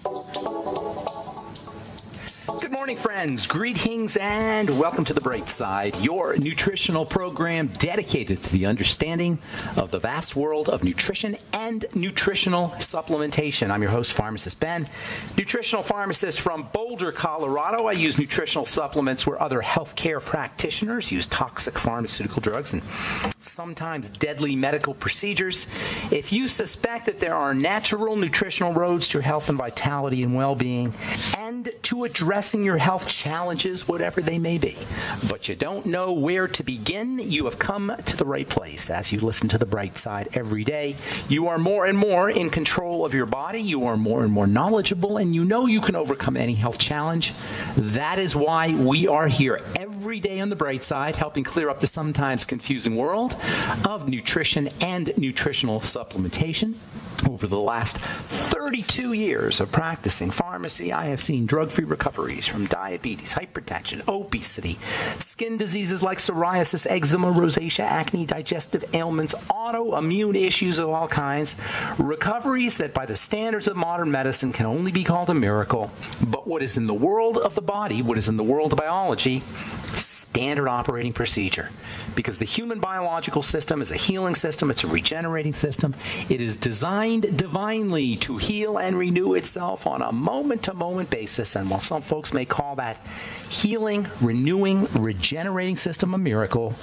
Good morning, friends. Greetings and welcome to The Bright Side, your nutritional program dedicated to the understanding of the vast world of nutrition and nutritional supplementation. I'm your host, Pharmacist Ben, nutritional pharmacist from Boulder, Colorado. I use nutritional supplements where other healthcare practitioners use toxic pharmaceutical drugs and sometimes deadly medical procedures. If you suspect that there are natural nutritional roads to your health and vitality and well-being and to addressing your health challenges, whatever they may be, but you don't know where to begin, you have come to the right place. As you listen to The Bright Side every day, you are more and more in control of your body, you are more and more knowledgeable, and you know you can overcome any health challenge. That is why we are here every day on The Bright Side, helping clear up the sometimes confusing world of nutrition and nutritional supplementation. Over the last 32 years of practicing pharmacy, I have seen drug-free recoveries from diabetes, hypertension, obesity, skin diseases like psoriasis, eczema, rosacea, acne, digestive ailments, autoimmune issues of all kinds, recoveries that by the standards of modern medicine can only be called a miracle. But what is in the world of the body, what is in the world of biology, standard operating procedure. Because the human biological system is a healing system, it's a regenerating system. It is designed divinely to heal and renew itself on a moment-to-moment basis. And while some folks may call that healing, renewing, regenerating system a miracle,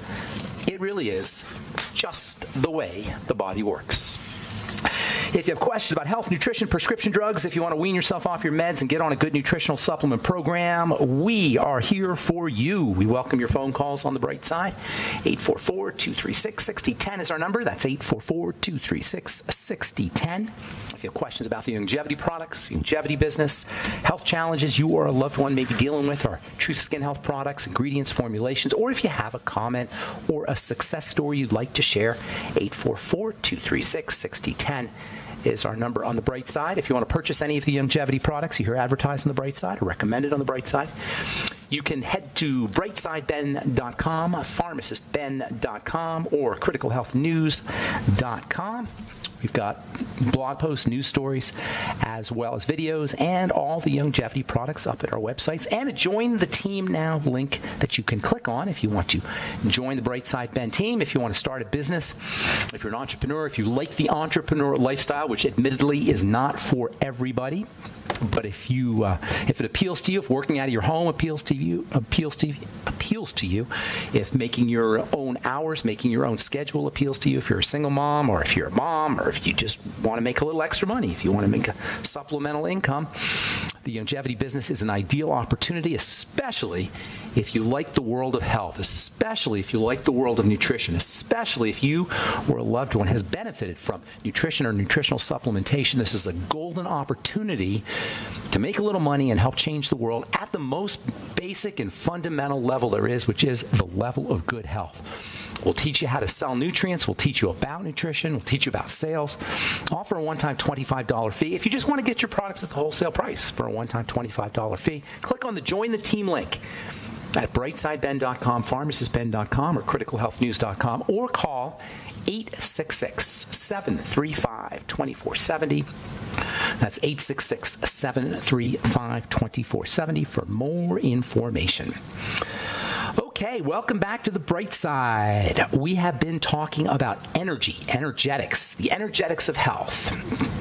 it really is just the way the body works. If you have questions about health, nutrition, prescription drugs, if you want to wean yourself off your meds and get on a good nutritional supplement program, we are here for you. We welcome your phone calls on The Bright Side. 844-236-6010 is our number. That's 844-236-6010. If you have questions about the longevity products, longevity business, health challenges you or a loved one may be dealing with, or Truth Skin Health products, ingredients, formulations, or if you have a comment or a success story you'd like to share, 844-236-6010 is our number on The Bright Side. If you want to purchase any of the longevity products you hear advertised on The Bright Side or recommended on The Bright Side, you can head to brightsideben.com, pharmacistben.com, or criticalhealthnews.com. We've got blog posts, news stories, as well as videos, and all the longevity products up at our websites. And a Join the Team Now link that you can click on if you want to join the Bright Side Ben team, if you want to start a business, if you're an entrepreneur, if you like the entrepreneur lifestyle, which admittedly is not for everybody. But if it appeals to you, if working out of your home appeals to you, if making your own hours, making your own schedule appeals to you, if you're a single mom, or if you're a mom, or if you just want to make a little extra money, if you want to make a supplemental income, the longevity business is an ideal opportunity, especially if you like the world of health, especially if you like the world of nutrition, especially if you or a loved one has benefited from nutrition or nutritional supplementation. This is a golden opportunity to make a little money and help change the world at the most basic and fundamental level there is, which is the level of good health. We'll teach you how to sell nutrients. We'll teach you about nutrition. We'll teach you about sales. Offer a one-time $25 fee. If you just want to get your products at the wholesale price for a one-time $25 fee, click on the Join the Team link at brightsideben.com, pharmacistben.com, or criticalhealthnews.com, or call 866-735-2470. That's 866-735-2470 for more information. Okay, welcome back to The Bright Side. We have been talking about energy, energetics, the energetics of health,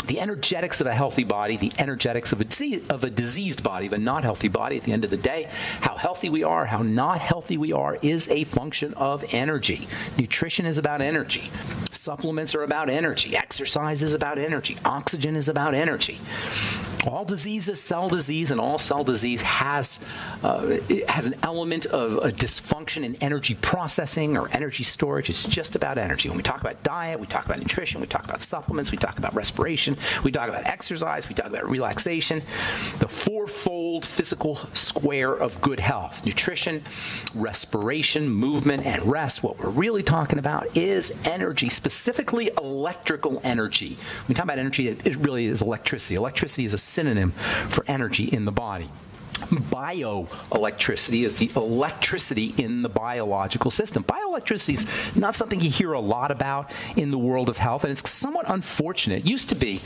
the energetics of a healthy body, the energetics of a diseased body, of a not healthy body. At the end of the day, how healthy we are, how not healthy we are is a function of energy. Nutrition is about energy. Supplements are about energy. Exercise is about energy. Oxygen is about energy. All disease is cell disease, and all cell disease has an element of a dysfunction in energy processing or energy storage. It's just about energy. When we talk about diet, we talk about nutrition, we talk about supplements, we talk about respiration, we talk about exercise, we talk about relaxation. The fourfold physical square of good health: nutrition, respiration, movement, and rest. What we're really talking about is energy, specifically electrical energy. When we talk about energy, it really is electricity. Electricity is a synonym for energy in the body. Bioelectricity is the electricity in the biological system. Bioelectricity is not something you hear a lot about in the world of health, and it's somewhat unfortunate. It used to be,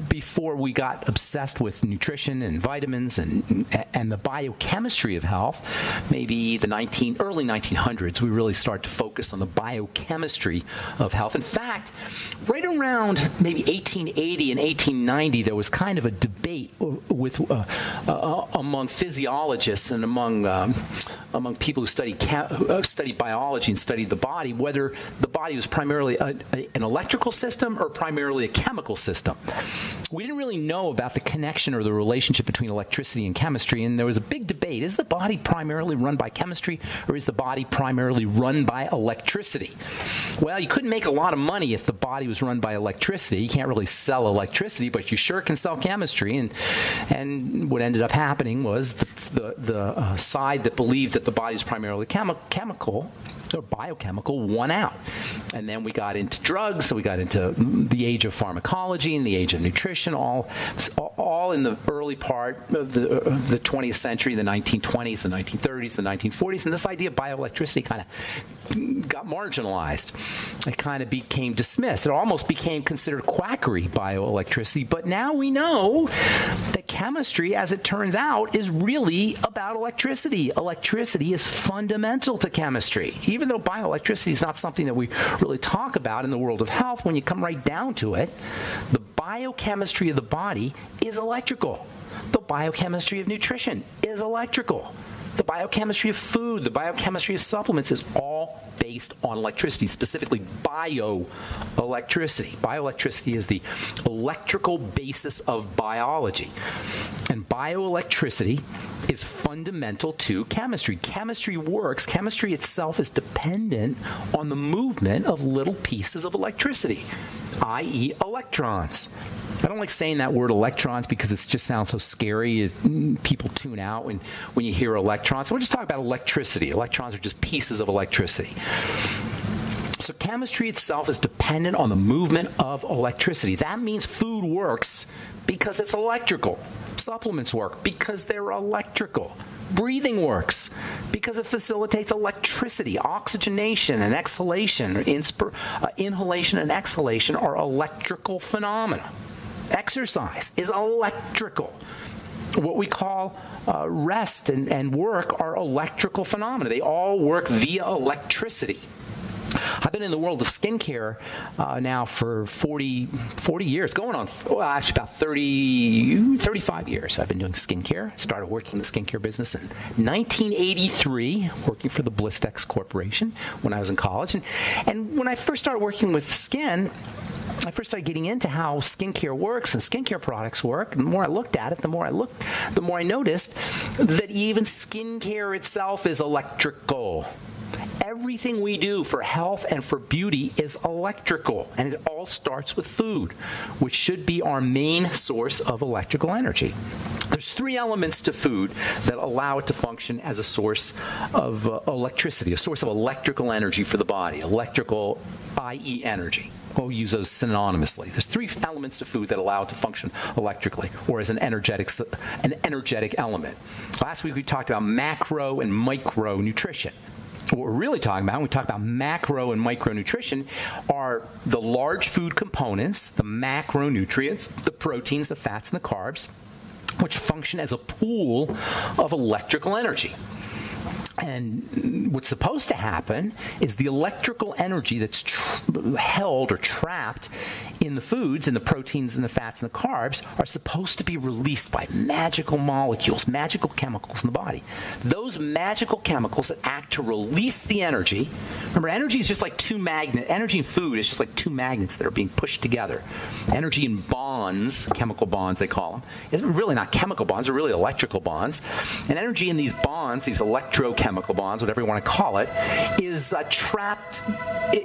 before we got obsessed with nutrition and vitamins and the biochemistry of health, maybe the early 1900s, we really started to focus on the biochemistry of health. In fact, right around maybe 1880 and 1890, there was kind of a debate among physiologists and among people who studied biology and studied the body, whether the body was primarily an electrical system or primarily a chemical system. We didn't really know about the connection or the relationship between electricity and chemistry, and there was a big debate. Is the body primarily run by chemistry, or is the body primarily run by electricity? Well, you couldn't make a lot of money if the body was run by electricity. You can't really sell electricity, but you sure can sell chemistry. And what ended up happening was the side that believed that the body is primarily chemical or biochemical won out. And then we got into drugs, so we got into the age of pharmacology and the age of nutrition, all in the early part of the 20th century, the 1920s, the 1930s, the 1940s, and this idea of bioelectricity kind of got marginalized. It kind of became dismissed. It almost became considered quackery, bioelectricity. But now we know that chemistry, as it turns out, is really about electricity. Electricity is fundamental to chemistry. Even though bioelectricity is not something that we really talk about in the world of health, when you come right down to it, the biochemistry of the body is electrical. The biochemistry of nutrition is electrical. The biochemistry of food, the biochemistry of supplements is all based on electricity, specifically bioelectricity. Bioelectricity is the electrical basis of biology. And bioelectricity is fundamental to chemistry. Chemistry works. Chemistry itself is dependent on the movement of little pieces of electricity, i.e. electrons. I don't like saying that word electrons because it just sounds so scary. People tune out when you hear electrons. So we're just talking about electricity. Electrons are just pieces of electricity. So chemistry itself is dependent on the movement of electricity. That means food works because it's electrical. Supplements work because they're electrical. Breathing works because it facilitates electricity. Oxygenation and exhalation, inhalation and exhalation are electrical phenomena. Exercise is electrical. What we call rest and work are electrical phenomena. They all work via electricity. I've been in the world of skincare now for 40 years, going on, actually about 35 years. I've been doing skincare. Started working in the skincare business in 1983, working for the Blistex Corporation when I was in college. And when I first started working with skin, I first started getting into how skincare works and skincare products work. And the more I looked at it, the more I noticed that even skincare itself is electrical. Everything we do for health and for beauty is electrical, and it all starts with food, which should be our main source of electrical energy. There's three elements to food that allow it to function as a source of electricity, a source of electrical energy for the body, electrical, i.e. energy. We'll use those synonymously. There's three elements to food that allow it to function electrically, or as an energetic element. Last week we talked about macro and micro nutrition. What we're really talking about when we talk about macro and micronutrition are the large food components, the macronutrients, the proteins, the fats, and the carbs, which function as a pool of electrical energy. And what's supposed to happen is the electrical energy that's held or trapped in the foods and the proteins and the fats and the carbs are supposed to be released by magical molecules, magical chemicals in the body. Those magical chemicals that act to release the energy. Remember, energy is just like energy in food is just like two magnets that are being pushed together. Energy in bonds, chemical bonds they call them, is really not chemical bonds, they're really electrical bonds. And energy in these bonds, these electrochemical bonds, whatever you want to call it, is trapped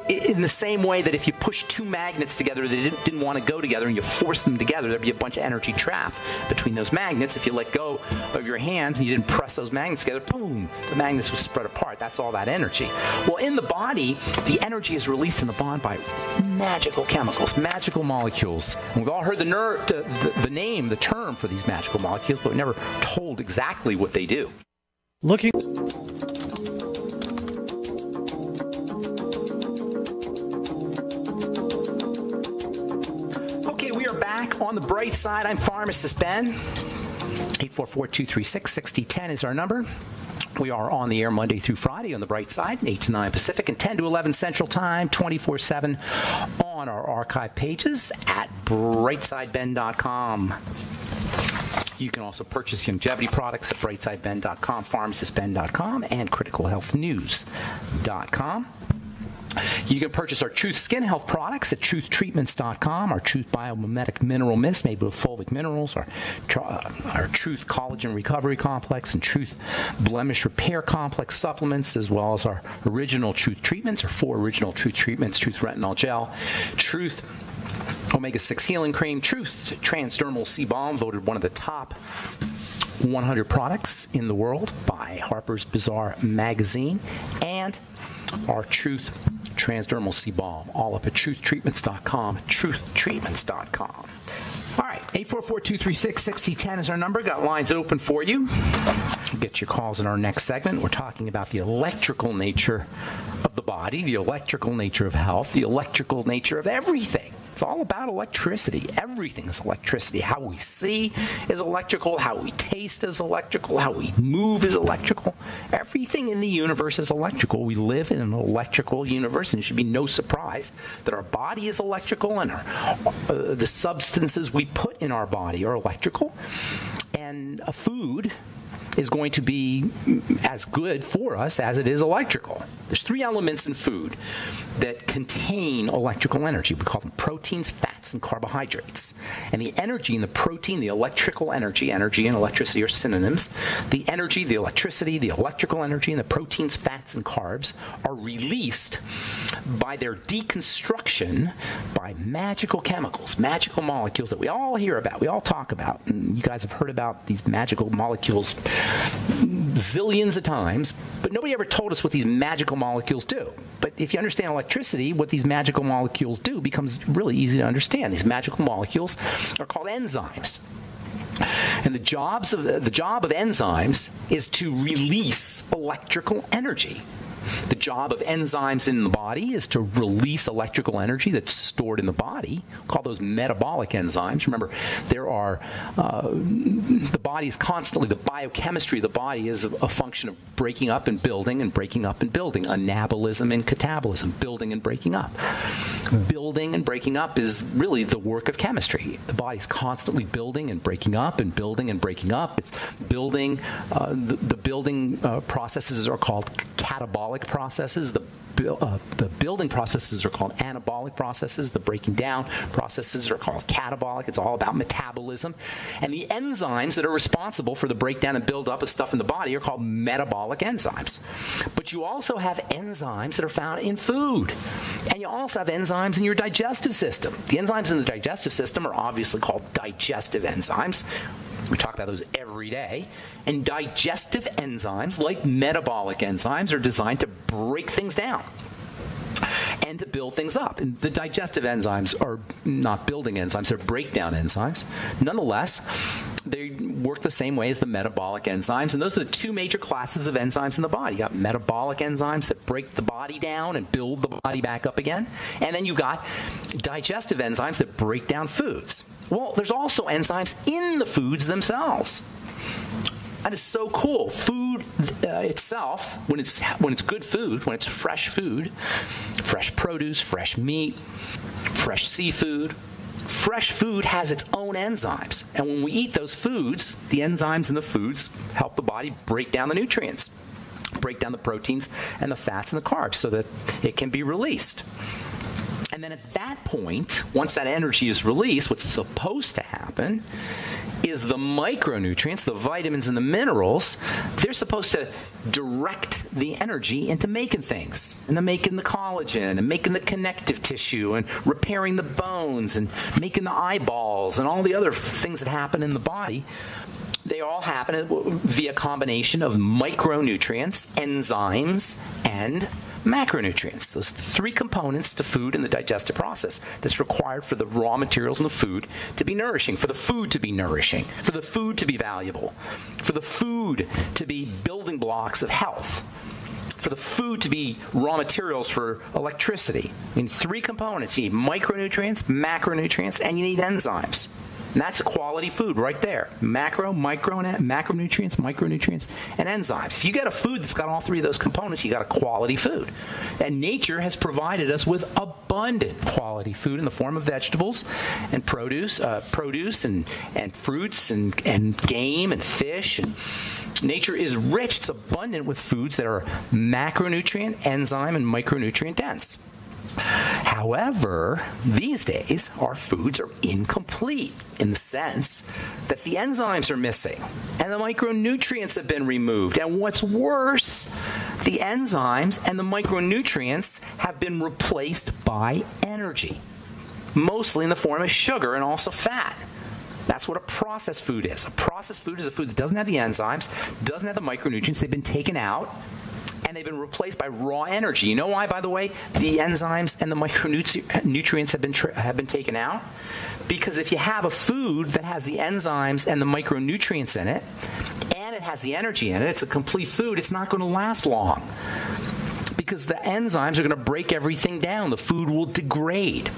in the same way that if you push two magnets together that didn't want to go together and you force them together, there'd be a bunch of energy trapped between those magnets. If you let go of your hands and you didn't press those magnets together, boom, the magnets would spread apart. That's all that energy. Well, in the body, the energy is released in the bond by magical chemicals, magical molecules. And we've all heard the term for these magical molecules, but we're never told exactly what they do. back on the bright side. I'm Pharmacist Ben. 844-236-6010 is our number. We are on the air Monday through Friday on the bright side, 8 to 9 Pacific and 10 to 11 Central Time, 24/7 on our archive pages at brightsideben.com. You can also purchase longevity products at brightsideben.com, pharmacistben.com, and criticalhealthnews.com. You can purchase our Truth Skin Health products at truthtreatments.com, our Truth Biomimetic Mineral Mist made with fulvic minerals, our Truth Collagen Recovery Complex, and Truth Blemish Repair Complex supplements, as well as our original Truth treatments, our 4 original Truth treatments, Truth Retinol Gel, Truth Omega-6 Healing Cream, Truth Transdermal Sea Balm, voted one of the top 100 products in the world by Harper's Bazaar magazine, and our Truth Transdermal Sea Balm, all up at truthtreatments.com, truthtreatments.com. All right, 844-236-6010 is our number. Got lines open for you. We'll get your calls in our next segment. We're talking about the electrical nature of the body, the electrical nature of health, the electrical nature of everything. It's all about electricity. Everything is electricity. How we see is electrical. How we taste is electrical. How we move is electrical. Everything in the universe is electrical. We live in an electrical universe, and it should be no surprise that our body is electrical, and the substances we put in our body are electrical. And a food is going to be as good for us as it is electrical. There's 3 elements in food that contain electrical energy. We call them proteins, fats, and carbohydrates. And the energy in the protein, the electrical energy and electricity are synonyms. The energy, the electricity, the electrical energy, and the proteins, fats, and carbs are released by their deconstruction by magical chemicals, magical molecules that we all hear about, we all talk about. And you guys have heard about these magical molecules zillions of times, but nobody ever told us what these magical molecules do. But if you understand electricity, what these magical molecules do becomes really easy to understand. These magical molecules are called enzymes. And the job of enzymes is to release electrical energy. The job of enzymes in the body is to release electrical energy that's stored in the body. We call those metabolic enzymes. Remember, there are the body is constantly, the biochemistry of the body is a function of breaking up and building and breaking up and building. Anabolism and catabolism, building and breaking up. Building and breaking up is really the work of chemistry. The body's constantly building and breaking up and building and breaking up. It's building. The building processes are called catabolic processes. The building processes are called anabolic processes. The breaking down processes are called catabolic. It's all about metabolism. And the enzymes that are responsible for the breakdown and buildup of stuff in the body are called metabolic enzymes. But you also have enzymes that are found in food. And you also have enzymes in your digestive system. The enzymes in the digestive system are obviously called digestive enzymes. We talk about those every day. And digestive enzymes, like metabolic enzymes, are designed to break things down and to build things up. And the digestive enzymes are not building enzymes, they're breakdown enzymes. Nonetheless, they work the same way as the metabolic enzymes, and those are the 2 major classes of enzymes in the body. You got metabolic enzymes that break the body down and build the body back up again, and then you got digestive enzymes that break down foods. Well, there's also enzymes in the foods themselves. That is so cool. Food itself, when it's good food, when it's fresh food, fresh produce, fresh meat, fresh seafood, fresh food has its own enzymes. And when we eat those foods, the enzymes in the foods help the body break down the nutrients, break down the proteins and the fats and the carbs so that it can be released. And then at that point, once that energy is released, what's supposed to happen is the micronutrients, the vitamins and the minerals, they're supposed to direct the energy into making things, into making the collagen and making the connective tissue and repairing the bones and making the eyeballs and all the other things that happen in the body. They all happen via combination of micronutrients, enzymes, and macronutrients. Those 3 components to food in the digestive process that's required for the raw materials in the food to be nourishing, for the food to be nourishing, for the food to be valuable, for the food to be building blocks of health, for the food to be raw materials for electricity. You need three components. You need micronutrients, macronutrients, and you need enzymes. And that's a quality food right there. Macronutrients, micronutrients, and enzymes. If you get a food that's got all three of those components, you got a quality food. And nature has provided us with abundant quality food in the form of vegetables and produce and fruits and game and fish. And nature is rich. It's abundant with foods that are macronutrient, enzyme, and micronutrient dense. However, these days, our foods are incomplete in the sense that the enzymes are missing and the micronutrients have been removed. And what's worse, the enzymes and the micronutrients have been replaced by energy, mostly in the form of sugar and also fat. That's what a processed food is. A processed food is a food that doesn't have the enzymes, doesn't have the micronutrients. They've been taken out, and they've been replaced by raw energy. You know why, by the way, the enzymes and the micronutrients have been taken out? Because if you have a food that has the enzymes and the micronutrients in it, and it has the energy in it, it's a complete food, it's not going to last long. Because the enzymes are going to break everything down. The food will degrade.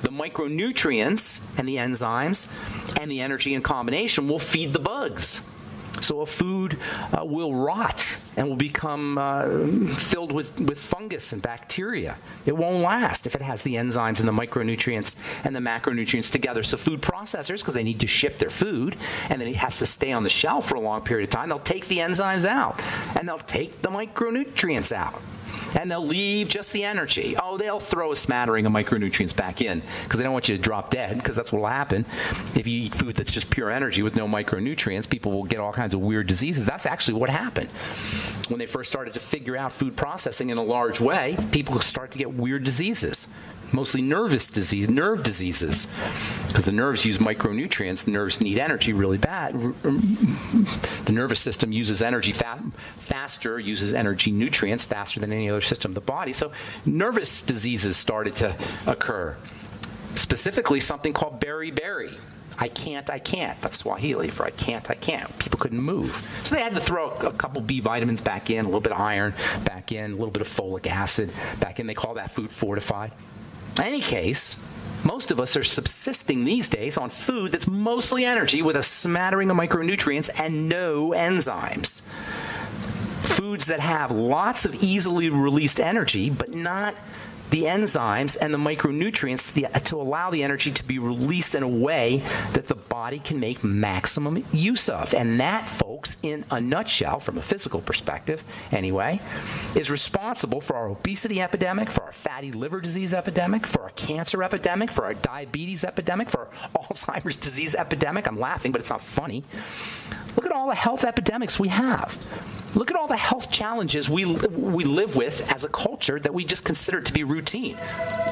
The micronutrients and the enzymes and the energy in combination will feed the bugs. So a food will rot and will become filled with fungus and bacteria. It won't last if it has the enzymes and the micronutrients and the macronutrients together. So food processors, because they need to ship their food and then it has to stay on the shelf for a long period of time, they'll take the enzymes out and they'll take the micronutrients out. And they'll leave just the energy. Oh, they'll throw a smattering of micronutrients back in because they don't want you to drop dead, because that's what will happen. If you eat food that's just pure energy with no micronutrients, people will get all kinds of weird diseases. That's actually what happened. When they first started to figure out food processing in a large way, people start to get weird diseases. Mostly nerve diseases, because the nerves use micronutrients. The nerves need energy really bad. The nervous system uses energy faster, uses energy nutrients faster than any other system of the body. So nervous diseases started to occur. Specifically, something called beriberi. I can't. That's Swahili for I can't. People couldn't move. So they had to throw a couple B vitamins back in, a little bit of iron back in, a little bit of folic acid back in. They call that food fortified. In any case, most of us are subsisting these days on food that's mostly energy with a smattering of micronutrients and no enzymes. Foods that have lots of easily released energy, but not the enzymes and the micronutrients to allow the energy to be released in a way that the body can make maximum use of. And that, folks, in a nutshell, from a physical perspective anyway, is responsible for our obesity epidemic, for our fatty liver disease epidemic, for our cancer epidemic, for our diabetes epidemic, for our Alzheimer's disease epidemic. I'm laughing, but it's not funny. Look at all the health epidemics we have. Look at all the health challenges we live with as a culture that we just consider to be routine,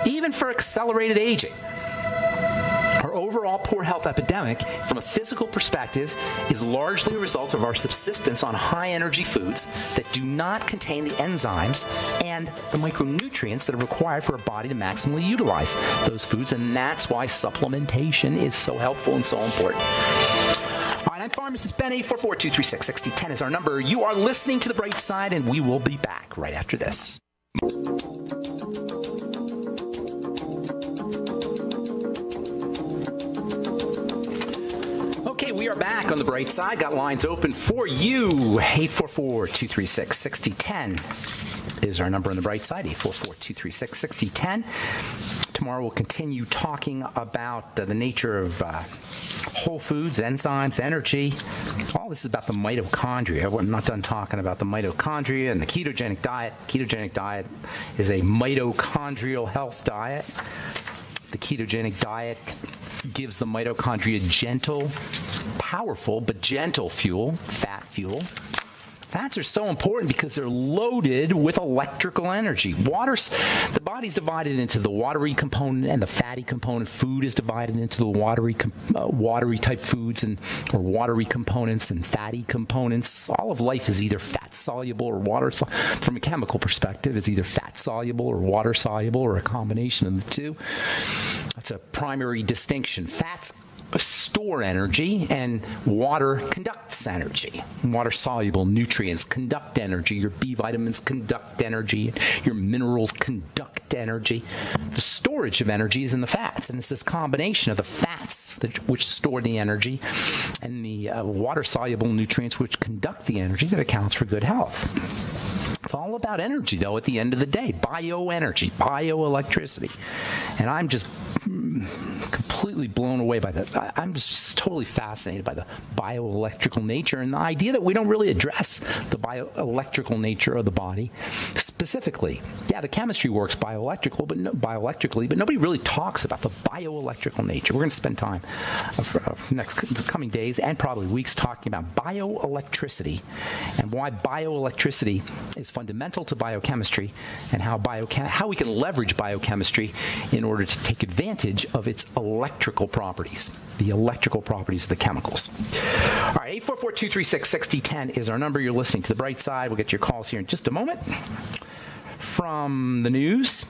even for accelerated aging. Our overall poor health epidemic, from a physical perspective, is largely a result of our subsistence on high-energy foods that do not contain the enzymes and the micronutrients that are required for a body to maximally utilize those foods, and that's why supplementation is so helpful and so important. All right, I'm Pharmacist Ben. 844-236-6010 is our number. You are listening to The Bright Side, and we will be back right after this. Okay, we are back on The Bright Side. Got lines open for you. 844-236-6010 is our number on The Bright Side. 844-236-6010. Tomorrow we'll continue talking about the nature of whole foods, enzymes, energy. All this is about the mitochondria. I'm not done talking about the mitochondria and the ketogenic diet. Ketogenic diet is a mitochondrial health diet. The ketogenic diet gives the mitochondria gentle, powerful, but gentle fuel, fat fuel. Fats are so important because they're loaded with electrical energy. The body's divided into the watery component and the fatty component. Food is divided into the watery type foods or watery components and fatty components. All of life is either fat soluble or water soluble. From a chemical perspective, it's either fat soluble or water soluble or a combination of the two. That's a primary distinction. Fats store energy, and water conducts energy. Water-soluble nutrients conduct energy. Your B vitamins conduct energy. Your minerals conduct energy. The storage of energy is in the fats, and it's this combination of the fats which store the energy and the water-soluble nutrients which conduct the energy that accounts for good health. It's all about energy, though, at the end of the day. Bioenergy, bioelectricity. And I'm just completely blown away by that. I'm just totally fascinated by the bioelectrical nature and the idea that we don't really address the bioelectrical nature of the body specifically. Yeah, the chemistry works bioelectrically, but nobody really talks about the bioelectrical nature. We're going to spend time the coming days and probably weeks talking about bioelectricity and why bioelectricity is fundamental to biochemistry and how we can leverage biochemistry in order to take advantage of its electrical properties, the electrical properties of the chemicals. All right, 844-236-6010 is our number. You're listening to The Bright Side. We'll get your calls here in just a moment. From the news,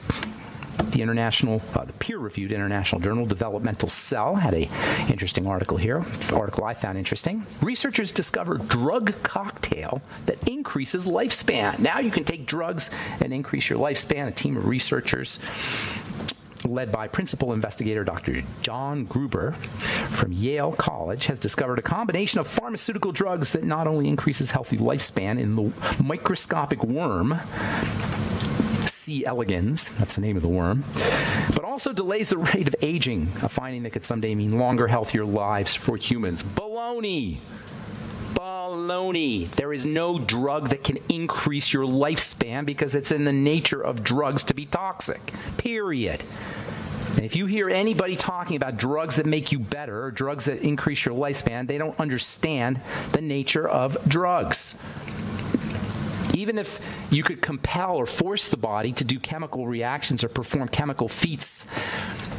the peer-reviewed international journal Developmental Cell had an interesting article here. The article I found interesting. Researchers discover drug cocktail that increases lifespan. Now you can take drugs and increase your lifespan. A team of researchers led by principal investigator Dr. John Gruber from Yale College has discovered a combination of pharmaceutical drugs that not only increases healthy lifespan in the microscopic worm C. elegans, that's the name of the worm, but also delays the rate of aging, a finding that could someday mean longer, healthier lives for humans. Baloney! Baloney. There is no drug that can increase your lifespan because it's in the nature of drugs to be toxic, period. And if you hear anybody talking about drugs that make you better or drugs that increase your lifespan, they don't understand the nature of drugs. Even if you could compel or force the body to do chemical reactions or perform chemical feats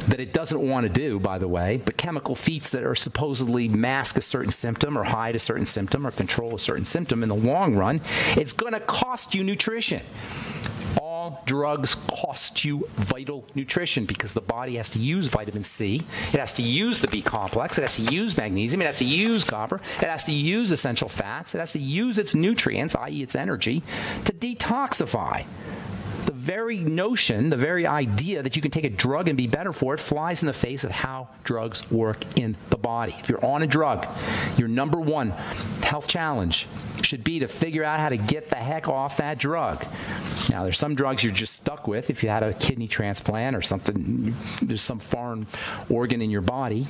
that it doesn't want to do, by the way, but chemical feats that are supposedly mask a certain symptom or hide a certain symptom or control a certain symptom, in the long run, it's going to cost you nutrition. All drugs cost you vital nutrition because the body has to use vitamin C, it has to use the B complex, it has to use magnesium, it has to use copper, it has to use essential fats, it has to use its nutrients, i.e. its energy, to detoxify. The very notion, the very idea that you can take a drug and be better for it flies in the face of how drugs work in the body. If you're on a drug, your number one health challenge should be to figure out how to get the heck off that drug. Now, there's some drugs you're just stuck with. If you had a kidney transplant or something, there's some foreign organ in your body,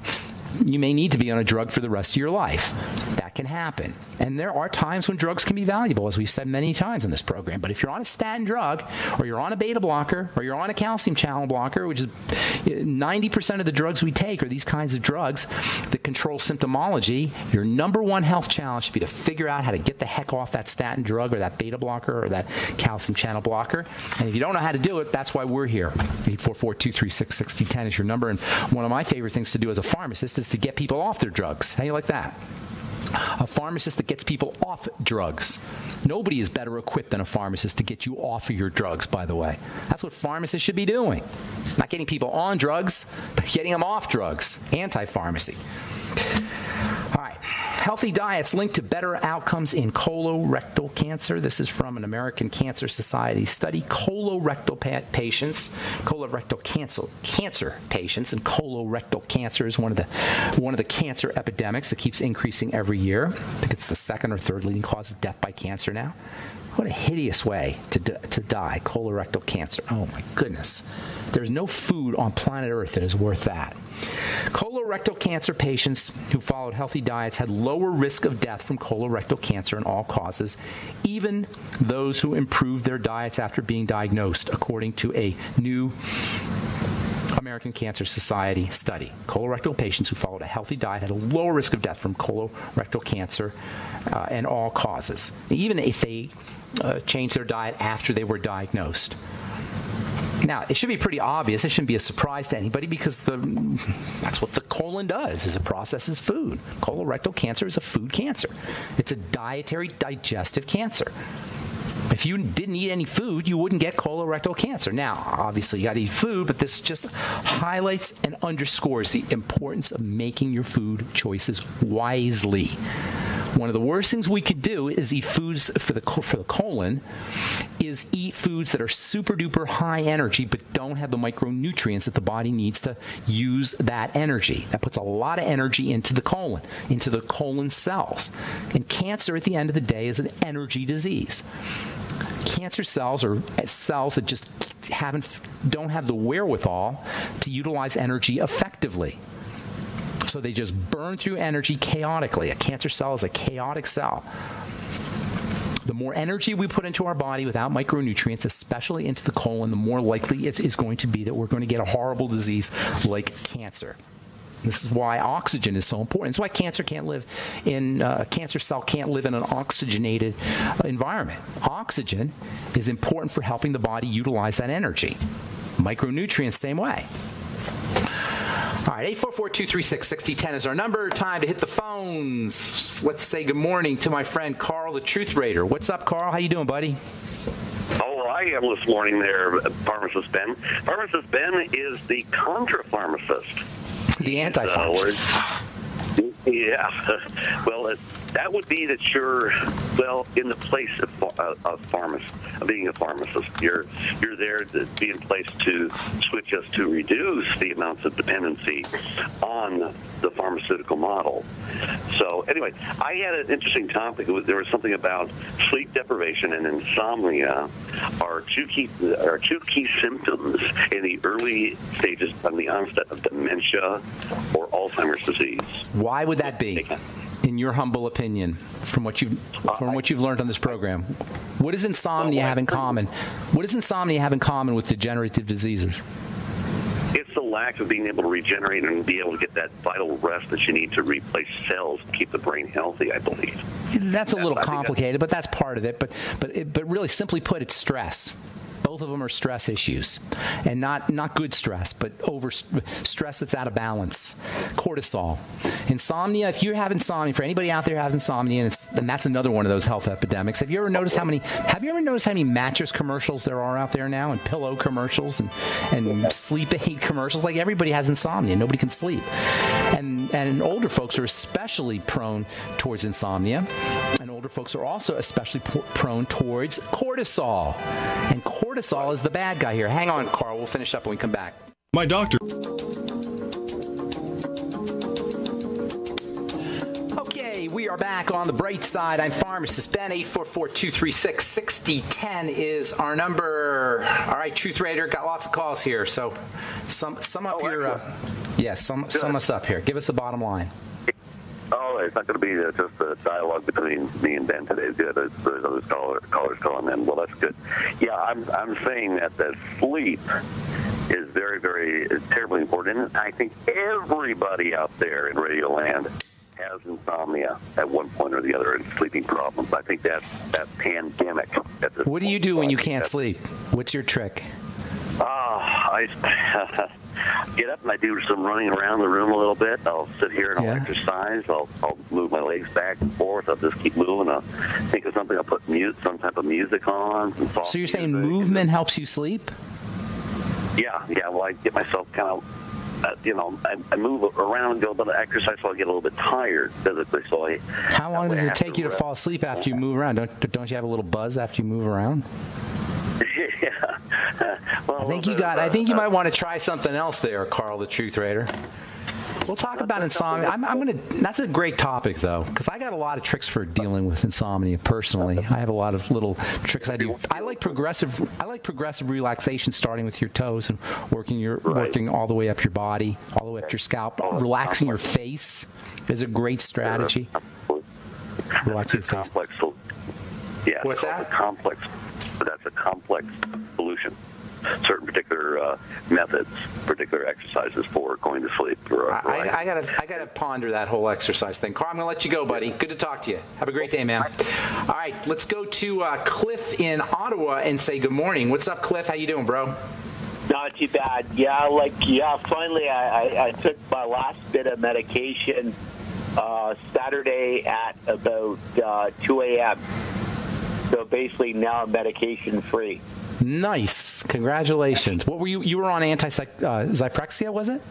you may need to be on a drug for the rest of your life. That can happen. And there are times when drugs can be valuable, as we've said many times in this program. But if you're on a statin drug, or you're on a beta blocker, or you're on a calcium channel blocker, which is 90% of the drugs we take are these kinds of drugs that control symptomology, your number one health challenge should be to figure out how to get the heck off that statin drug or that beta blocker or that calcium channel blocker. And if you don't know how to do it, that's why we're here. 844-236-6010 is your number. And one of my favorite things to do as a pharmacist is to get people off their drugs. How do you like that? A pharmacist that gets people off drugs. Nobody is better equipped than a pharmacist to get you off of your drugs, by the way. That's what pharmacists should be doing. Not getting people on drugs, but getting them off drugs. Anti-pharmacy. All right. Healthy diets linked to better outcomes in colorectal cancer. This is from an American Cancer Society study. Colorectal patients, colorectal cancer patients, and colorectal cancer is one of the cancer epidemics that keeps increasing every year. I think it's the second or third leading cause of death by cancer now. What a hideous way to die, colorectal cancer. Oh, my goodness. There's no food on planet Earth that is worth that. Colorectal cancer patients who followed healthy diets had lower risk of death from colorectal cancer in all causes, even those who improved their diets after being diagnosed, according to a new American Cancer Society study. Colorectal patients who followed a healthy diet had a lower risk of death from colorectal cancer in all causes, even if they changed their diet after they were diagnosed. Now, it should be pretty obvious. It shouldn't be a surprise to anybody because that's what the colon does, is it processes food. Colorectal cancer is a food cancer. It's a dietary digestive cancer. If you didn't eat any food, you wouldn't get colorectal cancer. Now, obviously, you got to eat food, but this just highlights and underscores the importance of making your food choices wisely. One of the worst things we could do is eat foods for the colon, is eat foods that are super duper high energy but don't have the micronutrients that the body needs to use that energy. That puts a lot of energy into the colon cells. And cancer, at the end of the day, is an energy disease. Cancer cells are cells that just don't have the wherewithal to utilize energy effectively. So they just burn through energy chaotically. A cancer cell is a chaotic cell. The more energy we put into our body without micronutrients, especially into the colon, the more likely it is going to be that we're going to get a horrible disease like cancer. This is why oxygen is so important. It's why cancer cancer cell can't live in an oxygenated environment. Oxygen is important for helping the body utilize that energy. Micronutrients, same way. All right, 844-236-6010 is our number. Time to hit the phones. Let's say good morning to my friend Carl, the Truth Raider. What's up, Carl? How you doing, buddy? Oh, I am this morning there, Pharmacist Ben. Pharmacist Ben is the contra-pharmacist. The anti-pharmacist. Yeah. Well, that would be that you're, in the place of being a pharmacist. You're there to be in place to switch us to reduce the amounts of dependency on the pharmaceutical model. So anyway, I had an interesting topic. There was something about sleep deprivation and insomnia are two key symptoms in the early stages of the onset of dementia or Alzheimer's disease. Why would that be, in your humble opinion, from what you've learned on this program? What does insomnia have in common? What does insomnia have in common with degenerative diseases? It's the lack of being able to regenerate and be able to get that vital rest that you need to replace cells to keep the brain healthy, I believe. That's a little complicated, but that's part of it. But really, simply put, it's stress. Both of them are stress issues, and not good stress, but over stress that's out of balance. Cortisol, insomnia. If you have insomnia, for anybody out there who has insomnia, and that's another one of those health epidemics. Have you ever noticed how many mattress commercials there are out there now, and pillow commercials, and sleep aid commercials? Like, everybody has insomnia. Nobody can sleep, and older folks are especially prone towards insomnia, and older folks are also especially prone towards cortisol. And cortisol is the bad guy here. Hang on, Carl. We'll finish up when we come back. My doctor. Okay, we are back on the bright side. I'm Pharmacist Ben. 844-236-6010 is our number. All right, Truth Raider, got lots of calls here. So sum up your... sum us up here. Give us a bottom line. Oh, it's not going to be just a dialogue between me and Ben today. It's good. There's other callers calling in. Well, that's good. Yeah, I'm saying that sleep is very, very terribly important. And I think everybody out there in Radio Land has insomnia at one point or the other, and sleeping problems. I think that pandemic. What do you do when you can't sleep? What's your trick? I get up and I do some running around the room a little bit. I'll sit here and I'll exercise. I'll move my legs back and forth. I'll just keep moving. I'll think of something. I'll put some type of music on. So you're saying movement helps you sleep? Yeah. Well, I get myself kind of, I move around and do a little bit of exercise, so I get a little bit tired physically. So how long does it take you to fall asleep after you move around? Don't you have a little buzz after you move around? Yeah. Well, I think you might want to try something else there, Carl, the Truth Raider. We'll talk about insomnia. That's a great topic, though, because I got a lot of tricks for dealing with insomnia personally. I have a lot of little tricks I do. I like progressive relaxation, starting with your toes and working all the way up your body, all the way up your scalp. Relaxing your face is a great strategy. Relax your face. Yeah. What's that? That's a complex solution. Certain particular methods, particular exercises for going to sleep. I gotta ponder that whole exercise thing. Carl, I'm gonna let you go, buddy. Good to talk to you. Have a great day, man. All right, let's go to Cliff in Ottawa and say good morning. What's up, Cliff? How you doing, bro? Not too bad. Finally, I took my last bit of medication Saturday at about 2 a.m. So basically now I'm medication free. Nice. Congratulations. What were you? You were on Zyprexa, was it?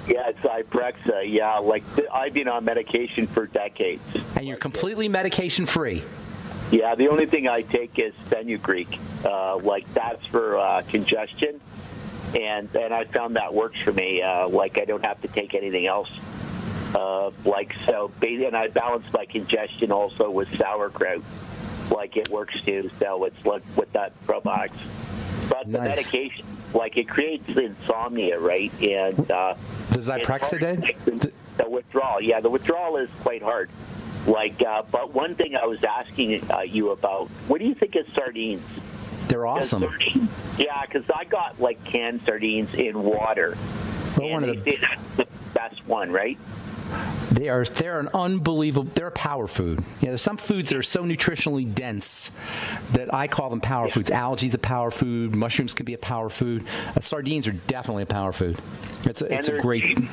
Yeah, it's Zyprexa. Yeah, I've been on medication for decades. And you're completely medication free. Yeah, the only thing I take is fenugreek. That's for congestion, and I found that works for me. I don't have to take anything else. And I balance my congestion also with sauerkraut. It works too. So it's with that probiotics. But the medication, it creates insomnia, right? And the Zyprexa did? The withdrawal, yeah, the withdrawal is quite hard. But one thing I was asking you about, what do you think of sardines? They're awesome. Yeah, because I got canned sardines in water. Well, and they say that's the best one, right? They're an unbelievable. They're a power food. There's some foods that are so nutritionally dense that I call them power foods. Algae's a power food. Mushrooms can be a power food. Sardines are definitely a power food. It's a great. Cheap.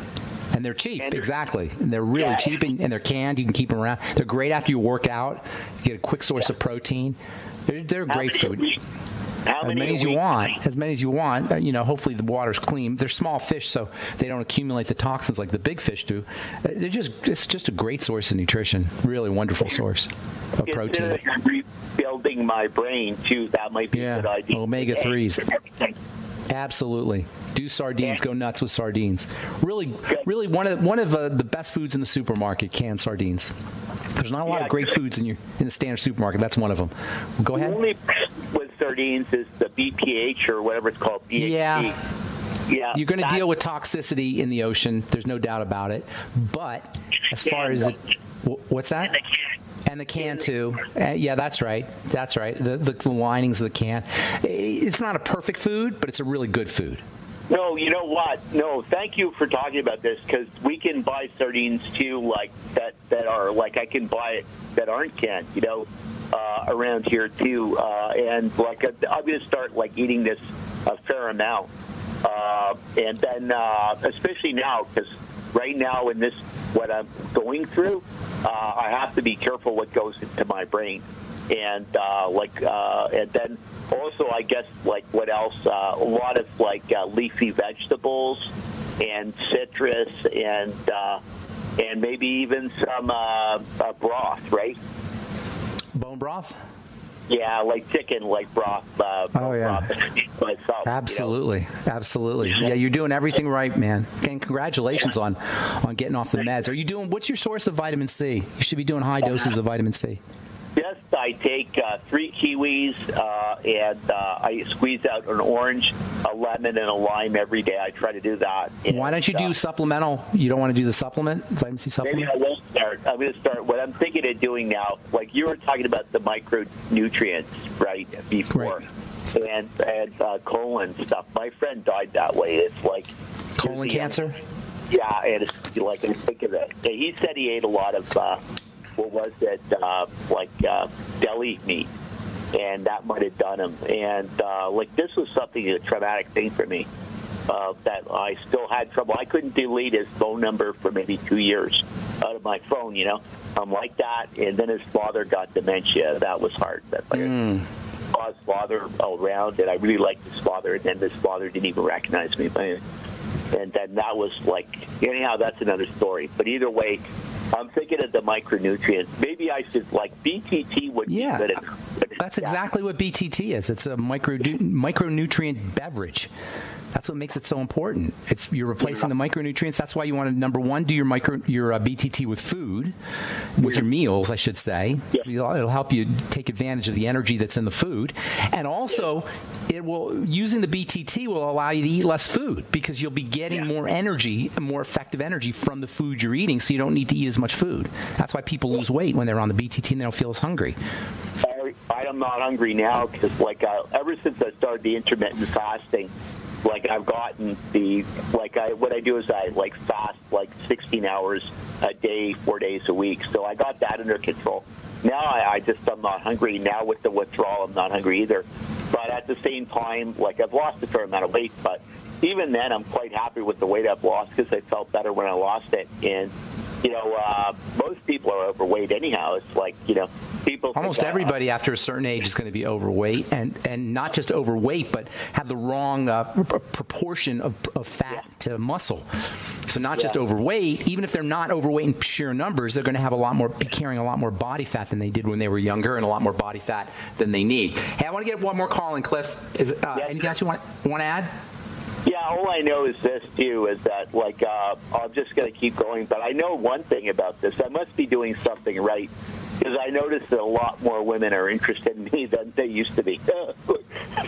And they're cheap, exactly. And they're really cheap, and they're canned. You can keep them around. They're great after you work out. You get a quick source of protein. They're great food. As many as you want. Hopefully the water's clean. They're small fish, so they don't accumulate the toxins like the big fish do. It's just a great source of nutrition. Really wonderful source of protein. Rebuilding my brain too. That might be a good idea. Omega-3s. Absolutely. Do sardines. Go nuts with sardines. Really one of the best foods in the supermarket. Canned sardines. There's not a lot of great foods in the standard supermarket. That's one of them. Go ahead. The only with sardines is the BPH or whatever it's called. BHT. Yeah. You're going to deal with toxicity in the ocean. There's no doubt about it. But as far as what's that? And the can too. Yeah, that's right. That's right. The linings of the can. It's not a perfect food, but it's a really good food. No, you know what? No, thank you for talking about this because we can buy sardines too, that are I can buy it that aren't canned, around here too, and I'm going to start eating this a fair amount, and then especially now because right now in what I'm going through, I have to be careful what goes into my brain, and and then. Also, I guess, what else? A lot of, leafy vegetables and citrus and maybe even some broth, right? Bone broth? Yeah, chicken, broth. Broth myself, Absolutely. Absolutely. Yeah, you're doing everything right, man. And congratulations on getting off the meds. What's your source of vitamin C? You should be doing high doses of vitamin C. Yes, I take 3 kiwis and I squeeze out an orange, a lemon, and a lime every day. I try to do that. And, why don't you do supplemental? You don't want to do the supplement, vitamin C supplement? Maybe I won't start. I'm going to start. What I'm thinking of doing now, you were talking about the micronutrients, right, before. Right. And colon stuff. My friend died that way. It's colon cancer? Yeah, and it's I think of it. He said he ate a lot of... what was it, deli meat, and that might have done him. And, this was a traumatic thing for me, that I still had trouble. I couldn't delete his phone number for maybe 2 years out of my phone, I'm like that, and then his father got dementia. That was hard. Saw his father around, and I really liked his father, and then his father didn't even recognize me. And then that was anyhow, that's another story. But either way, I'm thinking of the micronutrients. Maybe I should BTT would be good. That's exactly what BTT is. It's a micronutrient beverage. That's what makes it so important. You're replacing the micronutrients. That's why you want to, number one, do your BTT with food, with your meals, I should say. Yeah. It'll help you take advantage of the energy that's in the food, and also using the BTT will allow you to eat less food because you'll be getting more energy, more effective energy from the food you're eating. So you don't need to eat as much food. That's why people lose weight when they're on the BTT and they don't feel as hungry. I am not hungry now because, ever since I started the intermittent fasting. I've gotten what I do is I fast 16 hours a day, 4 days a week. So I got that under control. Now I'm not hungry. Now with the withdrawal, I'm not hungry either. But at the same time, I've lost a fair amount of weight. But even then, I'm quite happy with the weight I've lost because I felt better when I lost it. And most people are overweight anyhow. It's like, people. Almost everybody after a certain age is going to be overweight, and not just overweight, but have the wrong proportion of fat to muscle. So not just overweight, even if they're not overweight in sheer numbers, they're going to have be carrying a lot more body fat than they did when they were younger, and a lot more body fat than they need. Hey, I want to get one more call in, Cliff. Anything else you want to add? Yeah, all I know is this, too, is that, I'm just going to keep going. But I know one thing about this. I must be doing something right, because I noticed that a lot more women are interested in me than they used to be.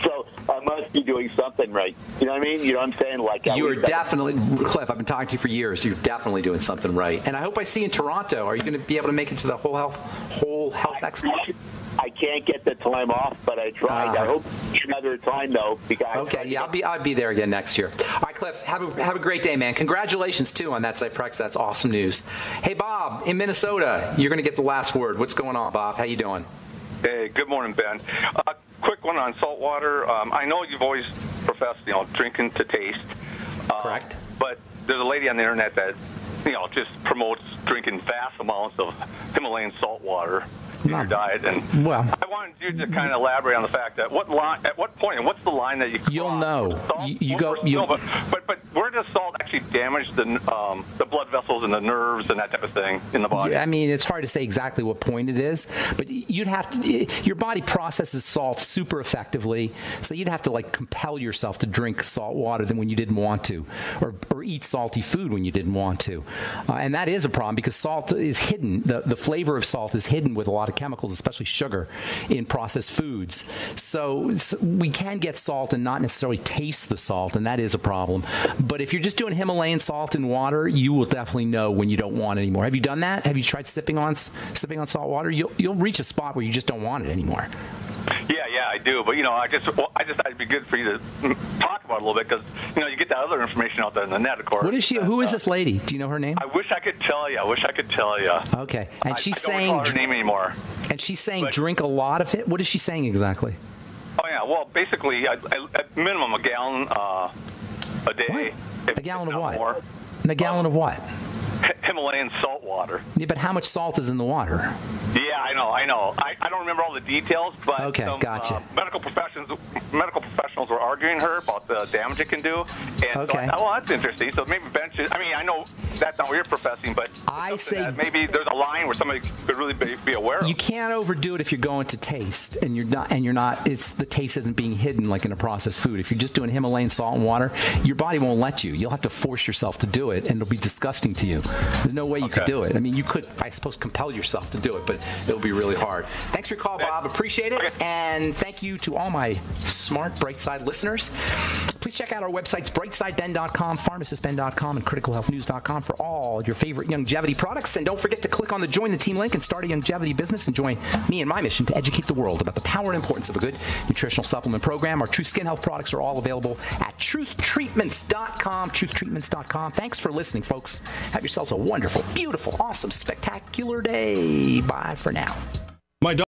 So I must be doing something right. You know what I mean? You know what I'm saying? You are definitely, Cliff, I've been talking to you for years. You're definitely doing something right. And I hope I see you in Toronto. Are you going to be able to make it to the Whole Health Expo? I can't get the time off, but I tried. I hope another time, though. Okay, yeah, I'll be there again next year. All right, Cliff, have a great day, man. Congratulations, too, on that Cyprexa. That's awesome news. Hey, Bob, in Minnesota, you're going to get the last word. What's going on, Bob? How you doing? Hey, good morning, Ben. Quick one on salt water. I know you've always professed, drinking to taste. Correct. But there's a lady on the internet that, just promotes drinking vast amounts of Himalayan salt water in your diet, and I wanted you to kind of elaborate on the fact that at what point, and what's the line that you cross? You'll know. But where does salt actually damage the blood vessels and the nerves and that type of thing in the body? I mean, it's hard to say exactly what point it is, but you'd have to. Your body processes salt super effectively, so you'd have to compel yourself to drink salt water than when you didn't want to, or eat salty food when you didn't want to, and that is a problem because salt is hidden. The flavor of salt is hidden with a lot of chemicals, especially sugar, in processed foods. So we can get salt and not necessarily taste the salt, and that is a problem. But if you're just doing Himalayan salt in water, you will definitely know when you don't want it anymore. Have you done that? Have you tried sipping on salt water? You'll reach a spot where you just don't want it anymore. Yeah, I do. But I just thought it'd be good for you to talk about it a little bit because you get that other information out there in the net, of course. What is she? Who is this lady? Do you know her name? I wish I could tell you. Okay, and she's I saying don't recall her name anymore. And she's saying drink a lot of it. What is she saying exactly? Oh yeah, well basically, at minimum a gallon a day. What? A gallon of what? More. And a gallon of what? Himalayan salt water. Yeah, but how much salt is in the water? Yeah, I know. I don't remember all the details, but okay, gotcha. Medical professionals were arguing her about the damage it can do. And okay. So I thought, that's interesting. So maybe Ben should, I know that's not what you're professing, but I say maybe there's a line where somebody could really be aware of. You can't overdo it if you're going to taste, and you're not. It's the taste isn't being hidden like in a processed food. If you're just doing Himalayan salt and water, your body won't let you. You'll have to force yourself to do it, and it'll be disgusting to you. There's no way you could do it. I mean, you could, I suppose, compel yourself to do it, but it'll be really hard. Thanks for your call, Bob. Appreciate it. Okay. And thank you to all my smart Brightside listeners. Please check out our websites, brightsideben.com, pharmacistben.com, and criticalhealthnews.com for all your favorite longevity products. And don't forget to click on the Join the Team link and start a longevity business and join me in my mission to educate the world about the power and importance of a good nutritional supplement program. Our Truth Skin Health products are all available at truthtreatments.com, truthtreatments.com. Thanks for listening, folks. Have yourselves a wonderful, beautiful, awesome, spectacular day. Bye for now.